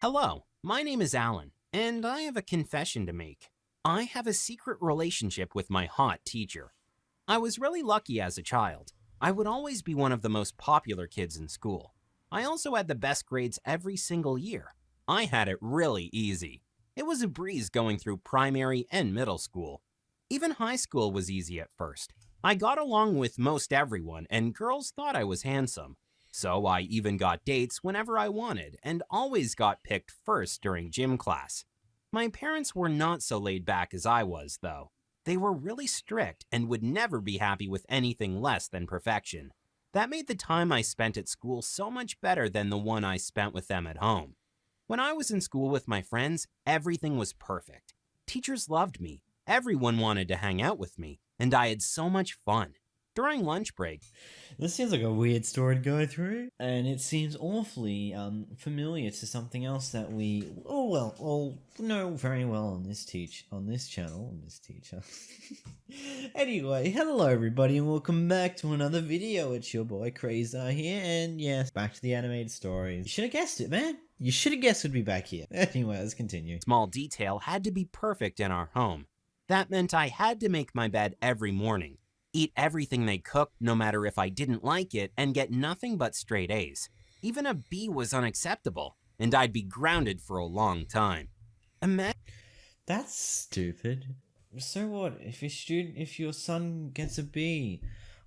Hello, my name is Alan, and I have a confession to make. I have a secret relationship with my hot teacher. I was really lucky as a child. I would always be one of the most popular kids in school. I also had the best grades every single year. I had it really easy. It was a breeze going through primary and middle school. Even high school was easy at first. I got along with most everyone, and girls thought I was handsome. So I even got dates whenever I wanted and always got picked first during gym class. My parents were not so laid back as I was, though. They were really strict and would never be happy with anything less than perfection. That made the time I spent at school so much better than the one I spent with them at home. When I was in school with my friends, everything was perfect. Teachers loved me, everyone wanted to hang out with me, and I had so much fun. During lunch break, This seems like a weird story to go through, and it seems awfully familiar to something else that we all know very well on this channel on this teacher. Anyway, hello everybody, and welcome back to another video. It's your boy Krzear here, and yes, back to the animated stories. You should have guessed it, man. You should have guessed we'd be back here. Anyway, let's continue. small detail had to be perfect in our home. That meant I had to make my bed every morning, eat everything they cooked no matter if I didn't like it, and get nothing but straight A's. Even a B was unacceptable, and I'd be grounded for a long time. Imagine That's stupid. So what if your son gets a B?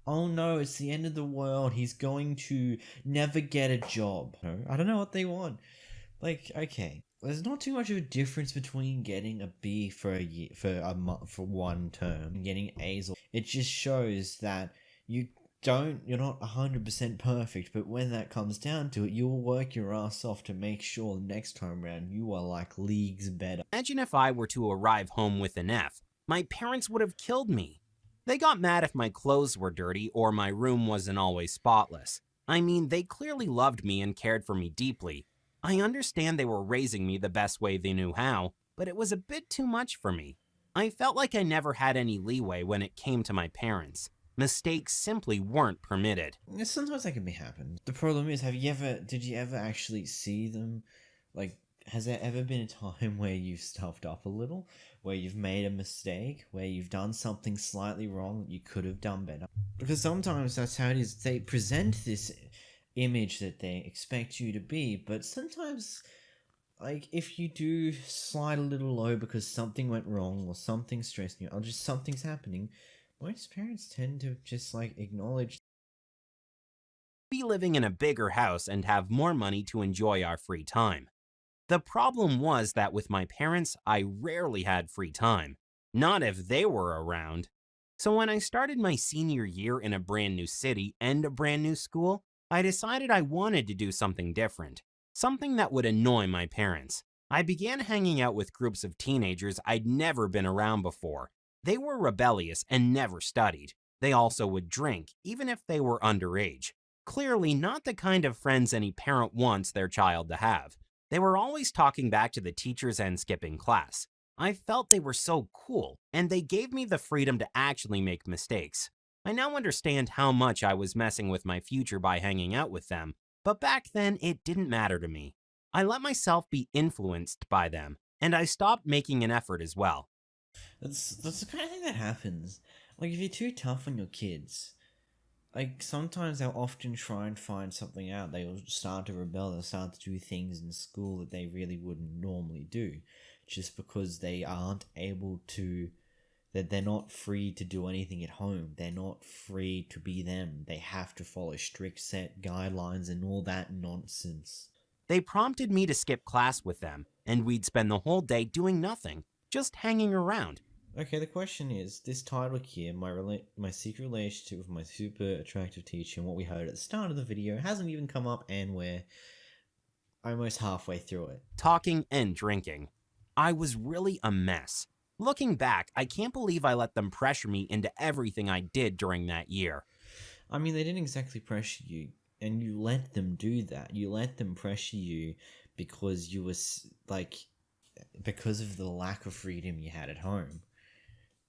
Oh no, it's the end of the world. He's going to never get a job. No, I don't know what they want. Like, okay, there's not too much of a difference between getting a B for a year, for a month, for one term, and getting A's. It just shows that you're not 100% perfect, but when that comes down to it, you'll work your ass off to make sure next time round you are like leagues better. if I were to arrive home with an F. My parents would have killed me. They got mad if my clothes were dirty or my room wasn't always spotless. I mean, they clearly loved me and cared for me deeply. I understand they were raising me the best way they knew how, but it was a bit too much for me. I felt like I never had any leeway when it came to my parents. Mistakes simply weren't permitted. Sometimes that can be happen. The problem is, did you ever actually see them? Like, has there ever been a time where you've stuffed up a little, where you've made a mistake, where you've done something slightly wrong that you could have done better? Because sometimes that's how it is. They present this image that they expect you to be, but sometimes, like, if you do slide a little low because something went wrong or something's stressing you or just something's happening, most parents tend to just like acknowledge. Be living in a bigger house and have more money to enjoy our free time. The problem was that with my parents, I rarely had free time, not if they were around. So when I started my senior year in a brand new city and a brand new school, I decided I wanted to do something different, something that would annoy my parents. I began hanging out with groups of teenagers I'd never been around before. They were rebellious and never studied. They also would drink, even if they were underage. Clearly not the kind of friends any parent wants their child to have. They were always talking back to the teachers and skipping class. I felt they were so cool, and they gave me the freedom to actually make mistakes. I now understand how much I was messing with my future by hanging out with them, but back then it didn't matter to me. I let myself be influenced by them, and I stopped making an effort as well. That's the kind of thing that happens. Like, if you're too tough on your kids, like, sometimes they'll often try and find something out. They'll start to rebel. They'll start to do things in school that they really wouldn't normally do, just because they aren't able to. That they're not free to do anything at home. They're not free to be them. They have to follow strict set guidelines and all that nonsense. They prompted me to skip class with them, and we'd spend the whole day doing nothing, just hanging around. Okay, the question is, this title here, my secret relationship with my super attractive teacher, and what we heard at the start of the video hasn't even come up, and we're almost halfway through it. Talking and drinking. I was really a mess. Looking back, I can't believe I let them pressure me into everything I did during that year. I mean, they didn't exactly pressure you, and you let them do that. You let them pressure you because you because of the lack of freedom you had at home.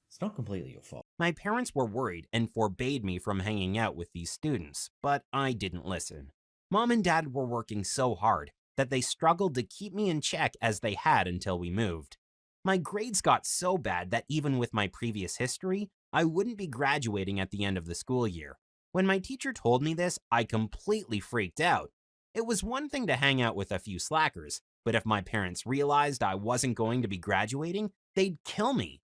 It's not completely your fault. My parents were worried and forbade me from hanging out with these students, but I didn't listen. Mom and Dad were working so hard. that they struggled to keep me in check as they had until we moved. My grades got so bad that even with my previous history, I wouldn't be graduating at the end of the school year. When my teacher told me this, I completely freaked out. It was one thing to hang out with a few slackers, but if my parents realized I wasn't going to be graduating, they'd kill me.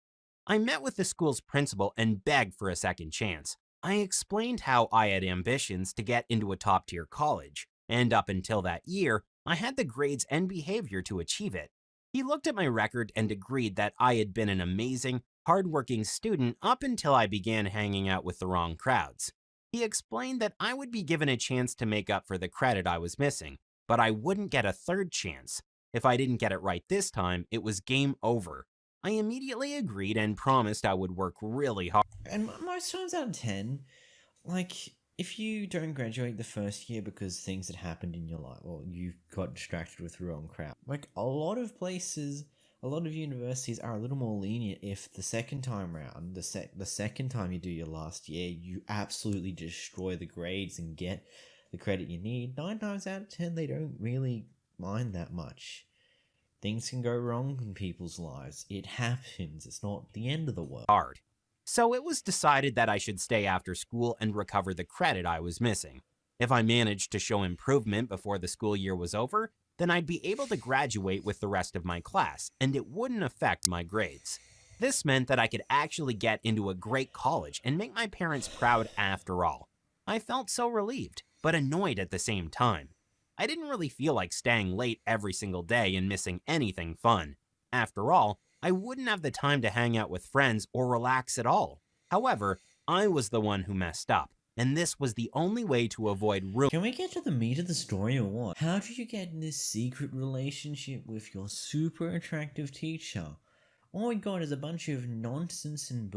I met with the school's principal and begged for a second chance. I explained how I had ambitions to get into a top-tier college, and up until that year, I had the grades and behavior to achieve it. He looked at my record and agreed that I had been an amazing, hardworking student up until I began hanging out with the wrong crowds. He explained that I would be given a chance to make up for the credit I was missing, but I wouldn't get a third chance. If I didn't get it right this time, it was game over. I immediately agreed and promised I would work really hard. And most times out of 10, like, if you don't graduate the first year because things had happened in your life, or you got distracted with the wrong crowd, like, a lot of places, a lot of universities are a little more lenient if the second time round, the second time you do your last year, you absolutely destroy the grades and get the credit you need. 9 times out of 10, they don't really mind that much. Things can go wrong in people's lives. It happens. It's not the end of the world. So it was decided that I should stay after school and recover the credit I was missing. If I managed to show improvement before the school year was over, then I'd be able to graduate with the rest of my class, and it wouldn't affect my grades. This meant that I could actually get into a great college and make my parents proud after all. I felt so relieved, but annoyed at the same time. I didn't really feel like staying late every single day and missing anything fun. After all, I wouldn't have the time to hang out with friends or relax at all. However, I was the one who messed up, and this was the only way to avoid ruin. Can we get to the meat of the story or what? How did you get in this secret relationship with your super attractive teacher? All we got is a bunch of nonsense and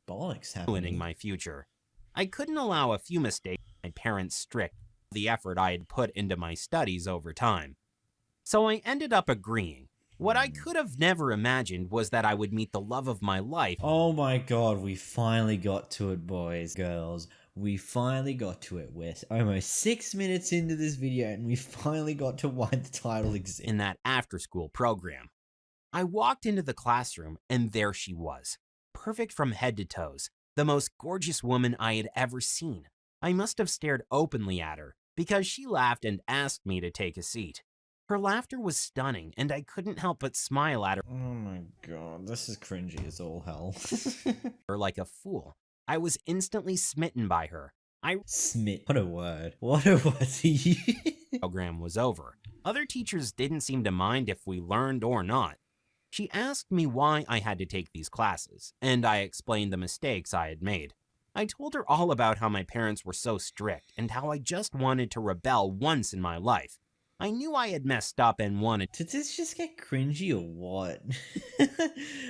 bollocks happening. Ruining my future. I couldn't allow a few mistakes my parents strict the effort I had put into my studies over time. So I ended up agreeing. What I could have never imagined was that I would meet the love of my life. Oh my god, we finally got to it, boys, girls. We finally got to it. We're almost 6 minutes into this video and we finally got to why the title exists. In that after-school program. I walked into the classroom and there she was. Perfect from head to toes. The most gorgeous woman I had ever seen. I must have stared openly at her because she laughed and asked me to take a seat. Her laughter was stunning, and I couldn't help but smile at her. Oh my god, this is cringy as all hell. Like a fool. I was instantly smitten by her. What a word. What a word to use. Program was over. Other teachers didn't seem to mind if we learned or not. She asked me why I had to take these classes, and I explained the mistakes I had made. I told her all about how my parents were so strict and how I just wanted to rebel once in my life. I knew I had messed up and wanted. Did this just get cringy or what?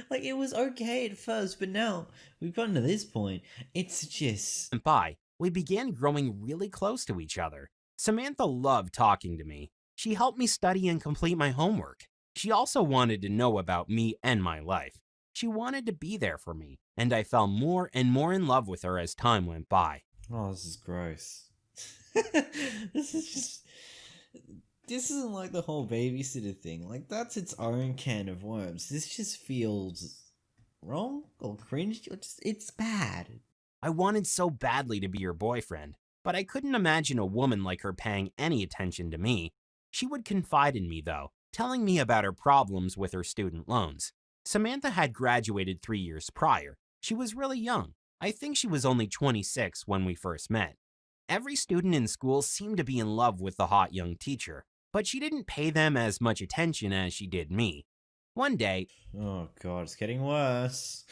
Like, it was okay at first, but now we've gotten to this point. It's just. By, we began growing really close to each other. Samantha loved talking to me. She helped me study and complete my homework. She also wanted to know about me and my life. She wanted to be there for me, and I fell more and more in love with her as time went by. Oh, this is gross. This isn't like the whole babysitter thing. Like, that's its own can of worms. This just feels wrong or cringe. Or just, it's bad. I wanted so badly to be your boyfriend, but I couldn't imagine a woman like her paying any attention to me. She would confide in me, though, telling me about her problems with her student loans. Samantha had graduated 3 years prior. She was really young. I think she was only 26 when we first met. Every student in school seemed to be in love with the hot young teacher, but she didn't pay them as much attention as she did me. One day, oh god, it's getting worse.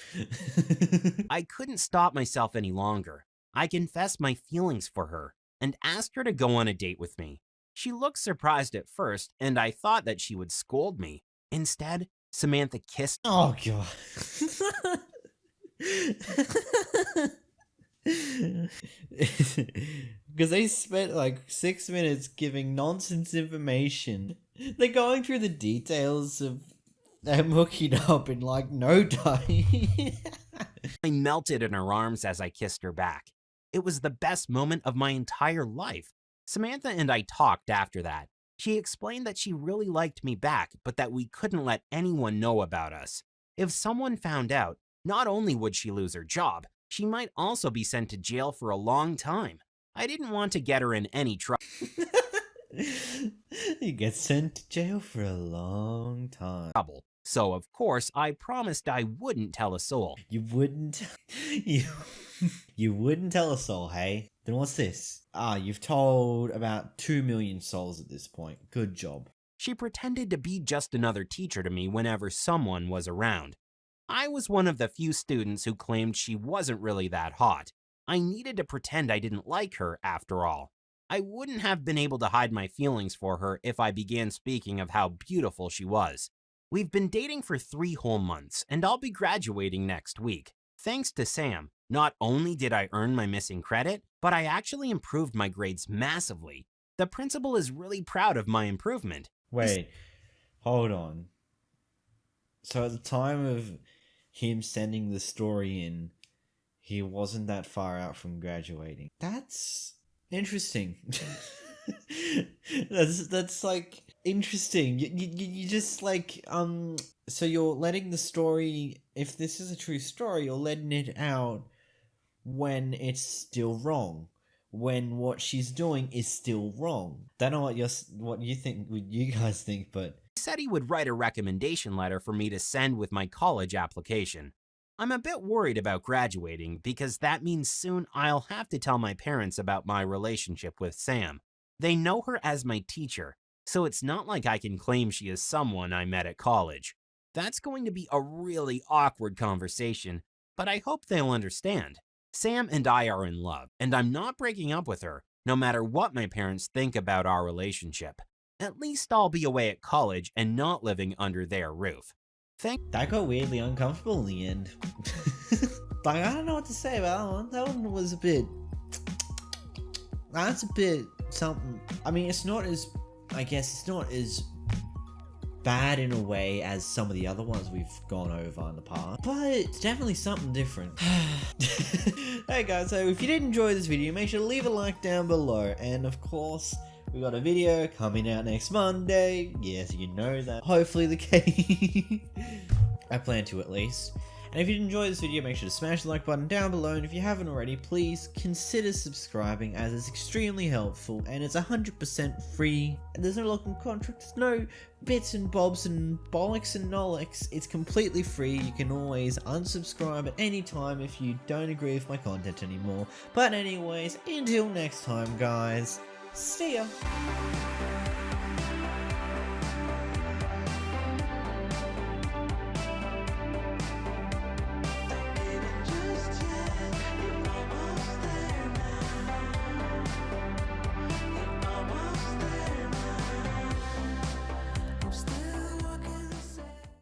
I couldn't stop myself any longer. I confessed my feelings for her and asked her to go on a date with me. She looked surprised at first, and I thought that she would scold me. Instead, Samantha kissed. Oh god. Because they spent like 6 minutes giving nonsense information. They're going through the details of them hooking up in like no time. I melted in her arms as I kissed her back. It was the best moment of my entire life. Samantha and I talked after that. She explained that she really liked me back, but that we couldn't let anyone know about us. If someone found out, not only would she lose her job, she might also be sent to jail for a long time. I didn't want to get her in any You get sent to jail for a long time. trouble, so of course I promised I wouldn't tell a soul. You wouldn't. You, you wouldn't tell a soul, hey? Then what's this? You've told about 2 million souls at this point. Good job. She pretended to be just another teacher to me whenever someone was around. I was one of the few students who claimed she wasn't really that hot. I needed to pretend I didn't like her after all. I wouldn't have been able to hide my feelings for her if I began speaking of how beautiful she was. We've been dating for 3 whole months, and I'll be graduating next week. Thanks to Sam, not only did I earn my missing credit, but I actually improved my grades massively. The principal is really proud of my improvement. Wait, hold on. So at the time of him sending the story in, he wasn't that far out from graduating. That's interesting. that's like interesting. You just like so you're letting the story, if this is a true story, you're letting it out when it's still wrong, when what she's doing is still wrong. Don't know what you think, what you guys think, but He said he would write a recommendation letter for me to send with my college application. I'm a bit worried about graduating because that means soon I'll have to tell my parents about my relationship with Sam. They know her as my teacher, so it's not like I can claim she is someone I met at college. That's going to be a really awkward conversation, but I hope they'll understand. Sam and I are in love, and I'm not breaking up with her, no matter what my parents think about our relationship. At least I'll be away at college and not living under their roof. that got weirdly uncomfortable in the end. Like, I don't know what to say about that one. That one was a bit. That's a bit something. I mean, it's not as. I guess it's not as bad in a way as some of the other ones we've gone over in the past, but it's definitely something different. Hey guys, so if you did enjoy this video, make sure to leave a like down below, and of course, we got a video coming out next Monday. Yes, you know that. Hopefully the case. I plan to, at least. And if you did enjoy this video, make sure to smash the like button down below, and if you haven't already, please consider subscribing, as it's extremely helpful, and it's 100% free, and there's no local contract, there's no bits and bobs and bollocks and nollicks. It's completely free. You can always unsubscribe at any time if you don't agree with my content anymore. But anyways, until next time guys, see ya!